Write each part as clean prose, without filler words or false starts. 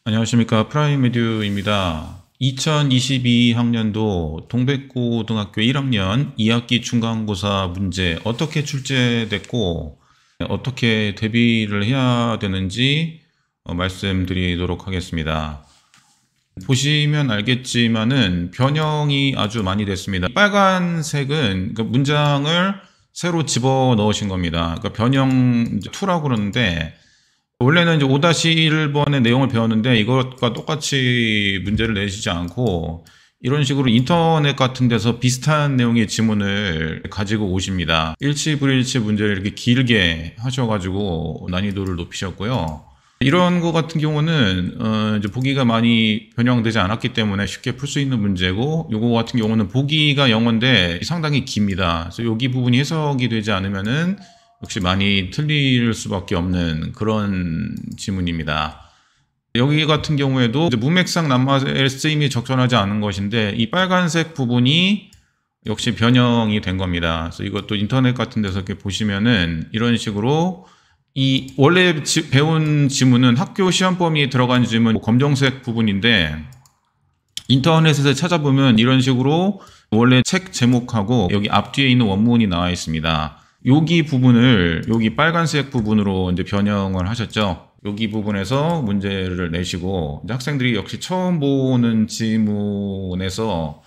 안녕하십니까. 프라임에듀입니다. 2022학년도 동백고등학교 1학년 2학기 중간고사 문제 어떻게 출제됐고 어떻게 대비를 해야 되는지 말씀드리도록 하겠습니다. 보시면 알겠지만은 변형이 아주 많이 됐습니다. 빨간색은 문장을 새로 집어 넣으신 겁니다. 그러니까 변형 2라고 그러는데 원래는 이제 5-1번의 내용을 배웠는데 이것과 똑같이 문제를 내시지 않고 이런 식으로 인터넷 같은 데서 비슷한 내용의 지문을 가지고 오십니다. 일치, 불일치 문제를 이렇게 길게 하셔가지고 난이도를 높이셨고요. 이런 거 같은 경우는 이제 보기가 많이 변형되지 않았기 때문에 쉽게 풀 수 있는 문제고, 요거 같은 경우는 보기가 영어인데 상당히 깁니다. 그래서 여기 부분이 해석이 되지 않으면은 역시 많이 틀릴 수밖에 없는 그런 지문입니다. 여기 같은 경우에도 문맥상 낱말의 쓰임이 적절하지 않은 것인데 이 빨간색 부분이 역시 변형이 된 겁니다. 그래서 이것도 인터넷 같은 데서 이렇게 보시면은 이런 식으로 이 원래 배운 지문은 학교 시험 범위에 들어간 지문 검정색 부분인데 인터넷에서 찾아보면 이런 식으로 원래 책 제목하고 여기 앞뒤에 있는 원문이 나와 있습니다. 여기 부분을 여기 빨간색 부분으로 이제 변형을 하셨죠. 여기 부분에서 문제를 내시고 학생들이 역시 처음 보는 지문에서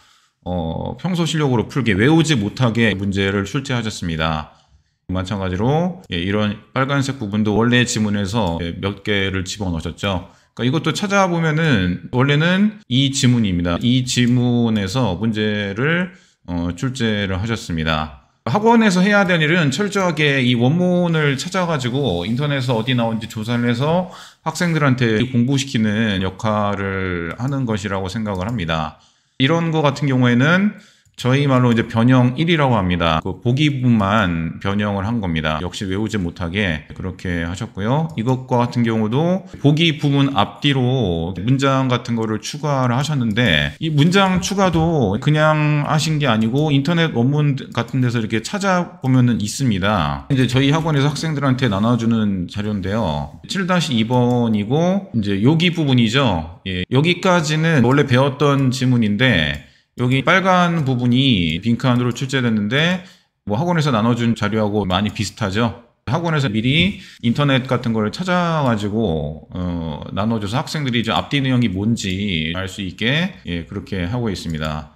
평소 실력으로 풀게 외우지 못하게 문제를 출제하셨습니다. 마찬가지로 이런 빨간색 부분도 원래 지문에서 몇 개를 집어넣으셨죠. 그러니까 이것도 찾아보면은 원래는 이 지문입니다. 이 지문에서 문제를 출제를 하셨습니다. 학원에서 해야 될 일은 철저하게 이 원문을 찾아가지고 인터넷에서 어디 나온지 조사를 해서 학생들한테 공부시키는 역할을 하는 것이라고 생각을 합니다. 이런 거 같은 경우에는 저희 말로 이제 변형 1이라고 합니다. 그 보기 부분만 변형을 한 겁니다. 역시 외우지 못하게 그렇게 하셨고요. 이것과 같은 경우도 보기 부분 앞뒤로 문장 같은 거를 추가를 하셨는데 이 문장 추가도 그냥 하신 게 아니고 인터넷 원문 같은 데서 이렇게 찾아보면은 있습니다. 이제 저희 학원에서 학생들한테 나눠주는 자료인데요. 7-2번이고 이제 여기 부분이죠. 여기까지는 원래 배웠던 지문인데 여기 빨간 부분이 빈칸으로 출제됐는데 뭐 학원에서 나눠준 자료하고 많이 비슷하죠. 학원에서 미리 인터넷 같은 걸 찾아가지고 나눠줘서 학생들이 이제 앞뒤 내용이 뭔지 알 수 있게 그렇게 하고 있습니다.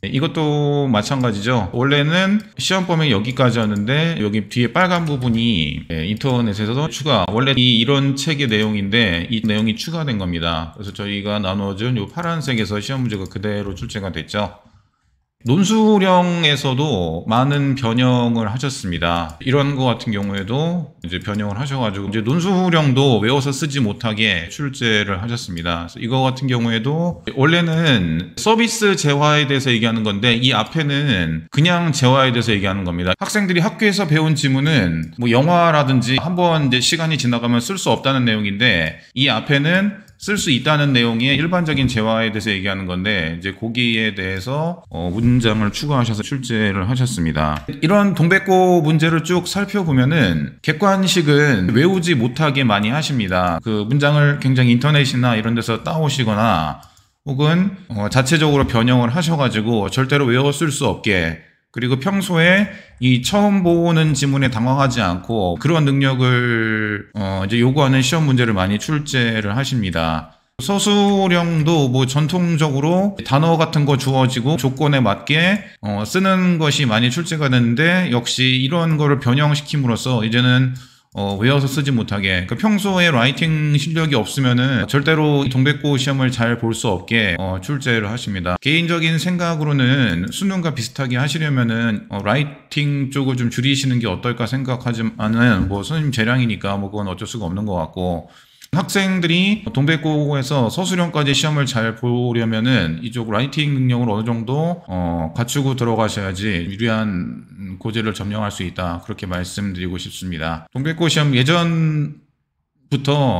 이것도 마찬가지죠. 원래는 시험 범위 여기까지였는데 여기 뒤에 빨간 부분이 인터넷에서도 추가, 원래 이런 책의 내용인데 이 내용이 추가된 겁니다. 그래서 저희가 나눠준 이 파란색에서 시험 문제가 그대로 출제가 됐죠. 논술형에서도 많은 변형을 하셨습니다. 이런 거 같은 경우에도 이제 변형을 하셔가지고 이제 논술형도 외워서 쓰지 못하게 출제를 하셨습니다. 그래서 이거 같은 경우에도 원래는 서비스 재화에 대해서 얘기하는 건데 이 앞에는 그냥 재화에 대해서 얘기하는 겁니다. 학생들이 학교에서 배운 지문은 뭐 영화라든지 한번 이제 시간이 지나가면 쓸 수 없다는 내용인데 이 앞에는 쓸 수 있다는 내용의 일반적인 재화에 대해서 얘기하는 건데 이제 거기에 대해서 문장을 추가하셔서 출제를 하셨습니다. 이런 동백고 문제를 쭉 살펴보면은 객관식은 외우지 못하게 많이 하십니다. 그 문장을 굉장히 인터넷이나 이런 데서 따오시거나 혹은 자체적으로 변형을 하셔가지고 절대로 외워 쓸 수 없게, 그리고 평소에 이 처음 보는 지문에 당황하지 않고 그런 능력을 이제 요구하는 시험 문제를 많이 출제를 하십니다. 서술형도 뭐 전통적으로 단어 같은 거 주어지고 조건에 맞게 쓰는 것이 많이 출제가 되는데 역시 이런 거를 변형시킴으로써 이제는 외워서 쓰지 못하게, 그러니까 평소에 라이팅 실력이 없으면은 절대로 동백고 시험을 잘 볼 수 없게 출제를 하십니다. 개인적인 생각으로는 수능과 비슷하게 하시려면은 라이팅 쪽을 좀 줄이시는 게 어떨까 생각하지만은 뭐 선생님 재량이니까 뭐 그건 어쩔 수가 없는 것 같고, 학생들이 동백고에서 서술형까지 시험을 잘 보려면은 이쪽 라이팅 능력을 어느 정도 갖추고 들어가셔야지 유리한 고지를 점령할 수 있다, 그렇게 말씀드리고 싶습니다. 동백고 시험 예전부터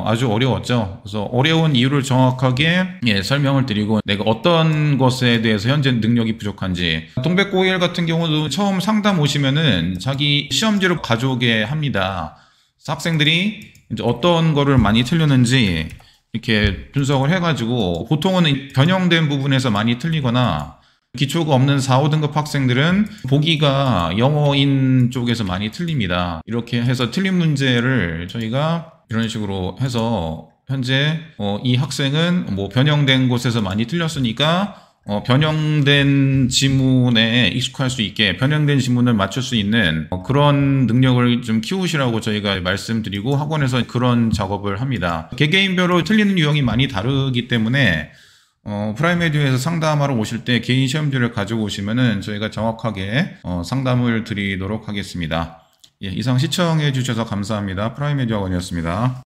아주 어려웠죠. 그래서 어려운 이유를 정확하게 설명을 드리고 내가 어떤 것에 대해서 현재 능력이 부족한지, 동백고 1 같은 경우도 처음 상담 오시면은 자기 시험지를 가져오게 합니다. 그래서 학생들이 이제 어떤 거를 많이 틀렸는지 이렇게 분석을 해가지고 보통은 변형된 부분에서 많이 틀리거나 기초가 없는 4, 5등급 학생들은 보기가 영어인 쪽에서 많이 틀립니다. 이렇게 해서 틀린 문제를 저희가 이런 식으로 해서 현재 이 학생은 뭐 변형된 곳에서 많이 틀렸으니까 변형된 지문에 익숙할 수 있게 변형된 지문을 맞출 수 있는 그런 능력을 좀 키우시라고 저희가 말씀드리고 학원에서 그런 작업을 합니다. 개개인별로 틀리는 유형이 많이 다르기 때문에 프라이메디에서 상담하러 오실 때 개인 시험지를 가지고 오시면은 저희가 정확하게 상담을 드리도록 하겠습니다. 예, 이상 시청해 주셔서 감사합니다. 프라이메디 학원이었습니다.